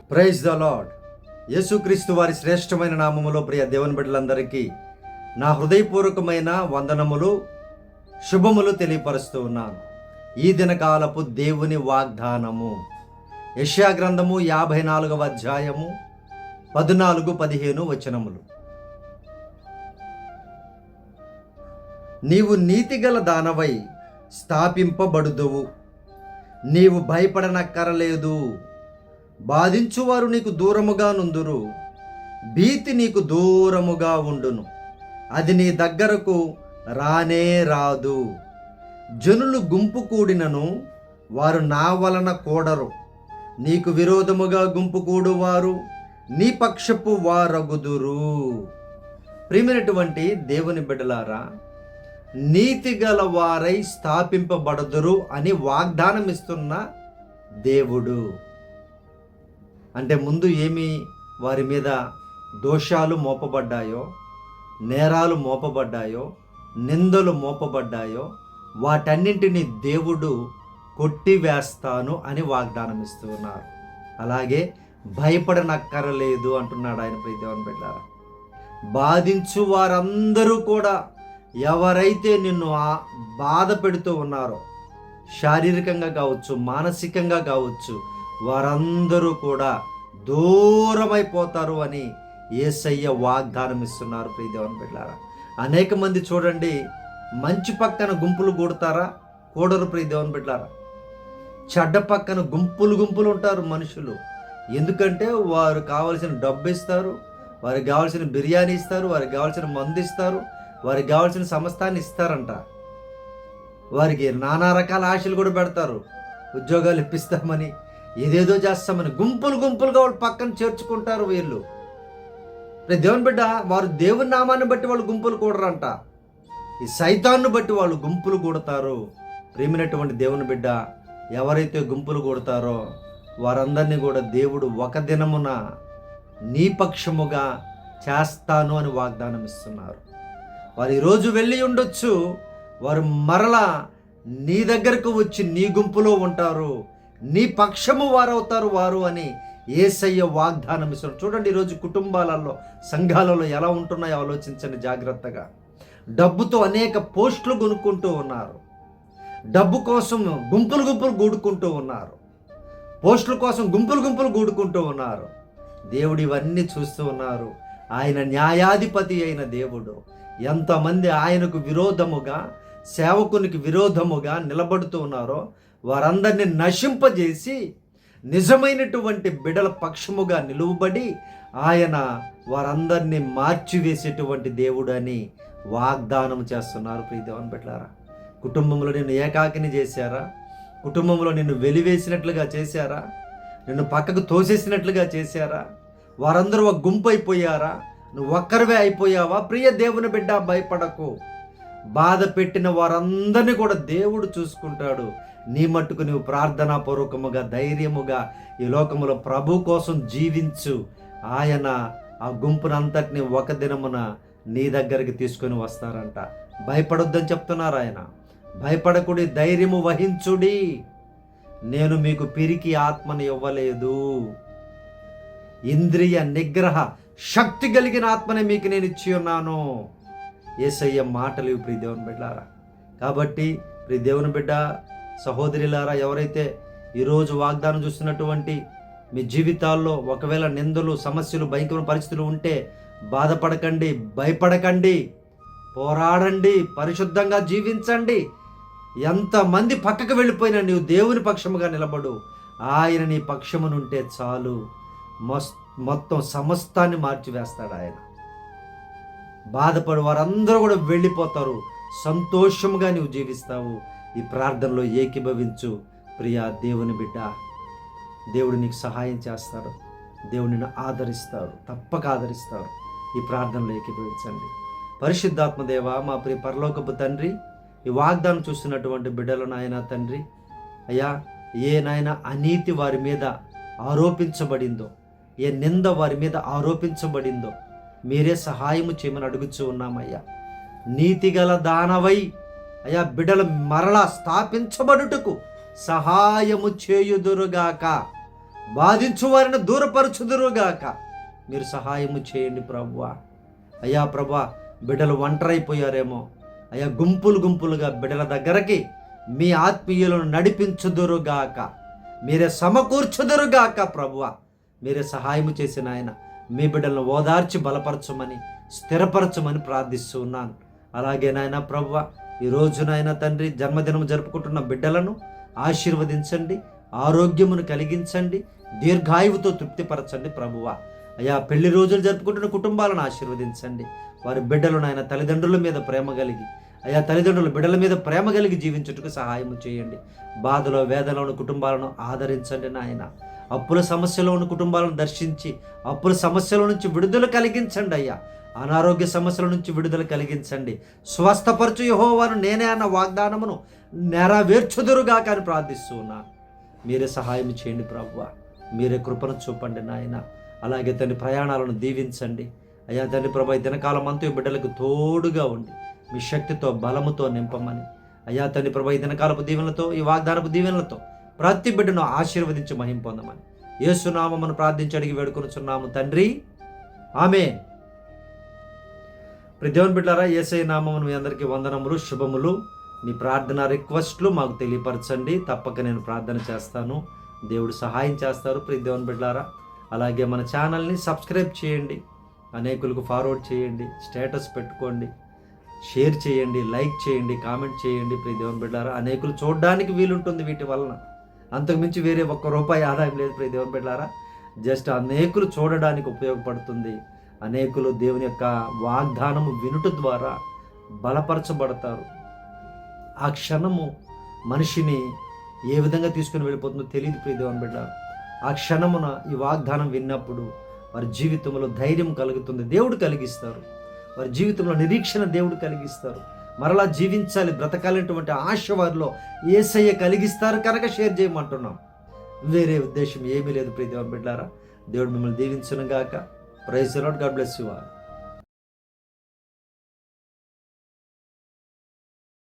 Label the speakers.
Speaker 1: Praise the lord. యేసుక్రీస్తు వారి శ్రేష్టమైన నామములో ప్రియ దేవుని బిడ్డలందరికీ నా హృదయపూర్వకమైన వందనములు, శుభములు తెలియపరుస్తూ ఉన్నాను. ఈ దినకాలపు దేవుని వాగ్దానము యెషయా గ్రంథము 54వ అధ్యాయము 14-15 వచనములు. నీవు నీతిగల దానవై స్థాపింపబడుదువు, నీవు భయపడనక్కరలేదు. బాధించువారు నీకు దూరముగా నుందురు, భీతి నీకు దూరముగా ఉండును, అది నీ దగ్గరకు రానే రాదు. జనులు గుంపు కూడినను వారు నా వలన కూడరు, నీకు విరోధముగా గుంపు కూడువారు నీ పక్షపు వారగుదురు. ప్రియమైనటువంటి దేవుని బిడ్డలారా, నీతిగల వారై స్థాపింపబడదురు అని వాగ్దానం ఇస్తున్న దేవుడు. అంటే ముందు ఏమి వారి మీద దోషాలు మోపబడ్డాయో, నేరాలు మోపబడ్డాయో, నిందలు మోపబడ్డాయో వాటన్నింటినీ దేవుడు కొట్టివేస్తాను అని వాగ్దానం ఇస్తూ ఉన్నారు. అలాగే భయపడనక్కరలేదు అంటున్నాడు ఆయన. ప్రియ దేవుని బిడ్డలారా, బాధించు వారందరూ కూడా ఎవరైతే నిన్ను బాధ పెడుతూ ఉన్నారో, శారీరకంగా కావచ్చు, మానసికంగా కావచ్చు, వారందరూ కూడా దూరమైపోతారు అని యేసయ్య వాగ్దానం ఇస్తున్నారు. ప్రియ దేవుని బిడ్డలారా, అనేక మంది చూడండి, మంచి పక్కన గుంపులు కూడతారా? కూడరు. ప్రియ దేవుని బిడ్డలారా, చెడ్డ పక్కన గుంపులు ఉంటారు మనుషులు. ఎందుకంటే వారు కావలసిన డబ్బు ఇస్తారు, వారికి కావాల్సిన బిర్యానీ ఇస్తారు, వారికి కావాల్సిన మందు ఇస్తారు, వారికి కావాల్సిన సమస్తాన్ని ఇస్తారంట. వారికి నానా రకాల ఆశలు కూడా పెడతారు. ఉద్యోగాలు ఇప్పిస్తామని, ఏదేదో చేస్తామని గుంపులుగా వాళ్ళు పక్కన చేర్చుకుంటారు వీళ్ళు. దేవుని బిడ్డ, వారు దేవుని నామాన్ని బట్టి వాళ్ళు గుంపులు కూడరంట, ఈ సైతాన్ని బట్టి వాళ్ళు గుంపులు కూడతారు. ప్రేమైనటువంటి దేవుని బిడ్డ, ఎవరైతే గుంపులు కూడతారో వారందరినీ కూడా దేవుడు ఒక దినమున నీ పక్షముగా చేస్తాను అని వాగ్దానం ఇస్తున్నారు. వారు ఈరోజు వెళ్ళి ఉండొచ్చు, వారు మరలా నీ దగ్గరకు వచ్చి నీ గుంపులో ఉంటారు, నీ పక్షము వారవుతారు వారు అని యేసయ్య వాగ్దానం ఇస్తున్నారు. చూడండి, ఈరోజు కుటుంబాలలో, సంఘాలలో ఎలా ఉంటున్నాయో ఆలోచించండి జాగ్రత్తగా. డబ్బుతో అనేక పోస్టులు కొనుక్కుంటూ ఉన్నారు, డబ్బు కోసం గుంపులు గూడుకుంటూ ఉన్నారు, పోస్టుల కోసం గుంపులు గూడుకుంటూ ఉన్నారు. దేవుడు ఇవన్నీ చూస్తూ ఉన్నారు. ఆయన న్యాయాధిపతి అయిన దేవుడు. ఎంతమంది ఆయనకు విరోధముగా, సేవకునికి విరోధముగా నిలబడుతూ ఉన్నారో వారందరినీ నశింపజేసి నిజమైనటువంటి బిడల పక్షముగా నిలువబడి ఆయన వారందరినీ మార్చివేసేటువంటి దేవుడు అని వాగ్దానం చేస్తున్నారు. ప్రియ దేవుని బిడ్డలారా, కుటుంబంలో నిన్ను ఏకాకిని చేశారా? కుటుంబంలో నిన్ను వెలివేసినట్లుగా చేశారా? నిన్ను పక్కకు తోసేసినట్లుగా చేశారా? వారందరూ ఒక గుంపు అయిపోయారా? నువ్వు ఒక్కరివే అయిపోయావా? ప్రియ దేవుని బిడ్డ, భయపడకు. బాధ పెట్టిన వారందరినీ కూడా దేవుడు చూసుకుంటాడు. నీ మట్టుకు నువ్వు ప్రార్థనాపూర్వకముగా, ధైర్యముగా ఈ లోకములో ప్రభు కోసం జీవించు. ఆయన ఆ గుంపునంతటిని ఒక దినమున నీ దగ్గరికి తీసుకొని వస్తారంట. భయపడొద్దని చెప్తున్నారు ఆయన. భయపడకుడి, ధైర్యము వహించుడి, నేను మీకు పిరికి ఆత్మను ఇవ్వలేదు, ఇంద్రియ నిగ్రహ శక్తి కలిగిన ఆత్మని మీకు నేను ఇచ్చి ఉన్నాను. యేసయ్య మాటలు ఇవి ప్రియ దేవుని బిడ్డలారా. కాబట్టి ప్రియ దేవుని బిడ్డ, సహోదరులారా, ఎవరైతే ఈరోజు వాగ్దానం చూస్తున్నటువంటి మీ జీవితాల్లో ఒకవేళ నిందలు, సమస్యలు, భయంకరమైన పరిస్థితులు ఉంటే బాధపడకండి, భయపడకండి, పోరాడండి, పరిశుద్ధంగా జీవించండి. ఎంతమంది పక్కకు వెళ్ళిపోయినా నీవు దేవుని పక్షముగా నిలబడు. ఆయన నీ పక్షమునుంటే చాలు, మొత్తం సమస్తాన్ని మార్చివేస్తాడు ఆయన. బాధపడి వారందరూ కూడా వెళ్ళిపోతారు, సంతోషముగా నీవు జీవిస్తావు. ఈ ప్రార్థనలో ఏకీభవించు ప్రియా దేవుని బిడ్డ. దేవుడు నీకు సహాయం చేస్తాడు, దేవుడు నిన్ను ఆదరిస్తాడు, తప్పక ఆదరిస్తాడు. ఈ ప్రార్థనలో ఏకీభవించండి. పరిశుద్ధాత్మ దేవ, మా ప్రియ పరలోకపు తండ్రి, ఈ వాగ్దానం చూస్తున్నటువంటి బిడ్డలను ఆయన తండ్రి, అయ్యా, ఏ నాయన అనీతి వారి మీద ఆరోపించబడిందో, ఏ నింద వారి మీద ఆరోపించబడిందో మీరే సహాయము చేయమని అడుగుచూ ఉన్నామయ్యా. నీతిగల దానవై అయ్యా బిడ్డలు మరలా స్థాపించబడుటకు సహాయము చేయుదురుగాక. బాధించు వారిని దూరపరచుదురుగాక. మీరు సహాయము చేయండి ప్రభువా. అయ్యా ప్రభా, బిడ్డలు ఒంటరైపోయారేమో అయ్యా, గుంపులు గుంపులుగా బిడ్డల దగ్గరకి మీ ఆత్మీయులను నడిపించుదురుగాక, మీరే సమకూర్చుదురుగాక ప్రభువా. మీరే సహాయము చేసిన ఆయన మీ బిడ్డలను ఓదార్చి బలపరచమని స్థిరపరచమని ప్రార్థిస్తూ ఉన్నాను. అలాగే నాయన ప్రభువా, ఈ రోజునైనా తండ్రి జన్మదినం జరుపుకుంటున్న బిడ్డలను ఆశీర్వదించండి, ఆరోగ్యమును కలిగించండి, దీర్ఘాయువుతో తృప్తిపరచండి ప్రభువా. అయ్యా, పెళ్లి రోజులు జరుపుకుంటున్న కుటుంబాలను ఆశీర్వదించండి. వారి బిడ్డలు నాయన తల్లిదండ్రుల మీద ప్రేమ కలిగి, అయ్యా తల్లిదండ్రుల బిడ్డల మీద ప్రేమ కలిగి జీవించుటకు సహాయం చేయండి. బాధలో వేదనలో ఉన్న కుటుంబాలను ఆదరించండి నాయన. అప్పుల సమస్యలో ఉన్న కుటుంబాలను దర్శించి అప్పుల సమస్యల నుంచి విడుదల కలిగించండి అయ్యా. అనారోగ్య సమస్యల నుంచి విడుదల కలిగించండి. స్వస్థపరచు యెహోవాను నేనే అన్న వాగ్దానమును నెరవేర్చుదురుగాక అని ప్రార్థిస్తూ ఉన్నాను. మీరే సహాయం చేయండి ప్రభువా. మీరే కృపను చూపండి నాయన. అలాగే తండ్రి ప్రయాణాలను దీవించండి అయ్యా. తండ్రి ప్రభా, ఈ దినకాలం అంతా బిడ్డలకు తోడుగా ఉండి మీ శక్తితో బలముతో నింపమని అయ్యా. తండ్రి ప్రభా, ఈ దినకాలపు దీవెనలతో, ఈ వాగ్దానపు దీవెనలతో ప్రతి బిడ్డను ఆశీర్వదించి మహిమ పొందమని యేసు నామమును ప్రార్థించి అడిగి వేడుకొనుచున్నాము తండ్రి, ఆమేన్. దేవుని బిడ్డలారా, యేసయ్య నామమును మీ అందరికీ వందనములు, శుభములు. మీ ప్రార్థన రిక్వెస్ట్లు మాకు తెలియపరచండి. తప్పక నేను ప్రార్థన చేస్తాను, దేవుడు సహాయం చేస్తారు. దేవుని బిడ్డలారా, అలాగే మన ఛానల్ని సబ్స్క్రైబ్ చేయండి, అనేకులకు ఫార్వర్డ్ చేయండి, స్టేటస్ పెట్టుకోండి, షేర్ చేయండి, లైక్ చేయండి, కామెంట్ చేయండి. దేవుని బిడ్డలారా, అనేకులు చూడడానికి వీలుంటుంది వీటి వలన. అంతకుమించి వేరే ఒక్క రూపాయి ఆదాయం లేదు. దేవుని బిడ్డలారా, జస్ట్ అనేకులు చూడడానికి ఉపయోగపడుతుంది. అనేకులు దేవుని యొక్క వాగ్దానము వినుట ద్వారా బలపరచబడతారు. ఆ క్షణము మనిషిని ఏ విధంగా తీసుకుని వెళ్ళిపోతుందో తెలియదు. దేవుని బిడ్డ, ఆ క్షణమున ఈ వాగ్దానం విన్నప్పుడు వారి జీవితంలో ధైర్యం కలుగుతుంది, దేవుడు కలిగిస్తారు. వారి జీవితంలో నిరీక్షణ దేవుడు కలిగిస్తారు. మరలా జీవించాలి, బ్రతకాలనేటువంటి ఆశ వారిలో యేసయ్య కలిగిస్తారు కనుక షేర్ చేయమంటున్నాం. వేరే ఉద్దేశం ఏమీ లేదు. దేవుని బిడ్డలారా, దేవుడు మిమ్మల్ని దీవించును గాక. Praise the Lord. God bless you all.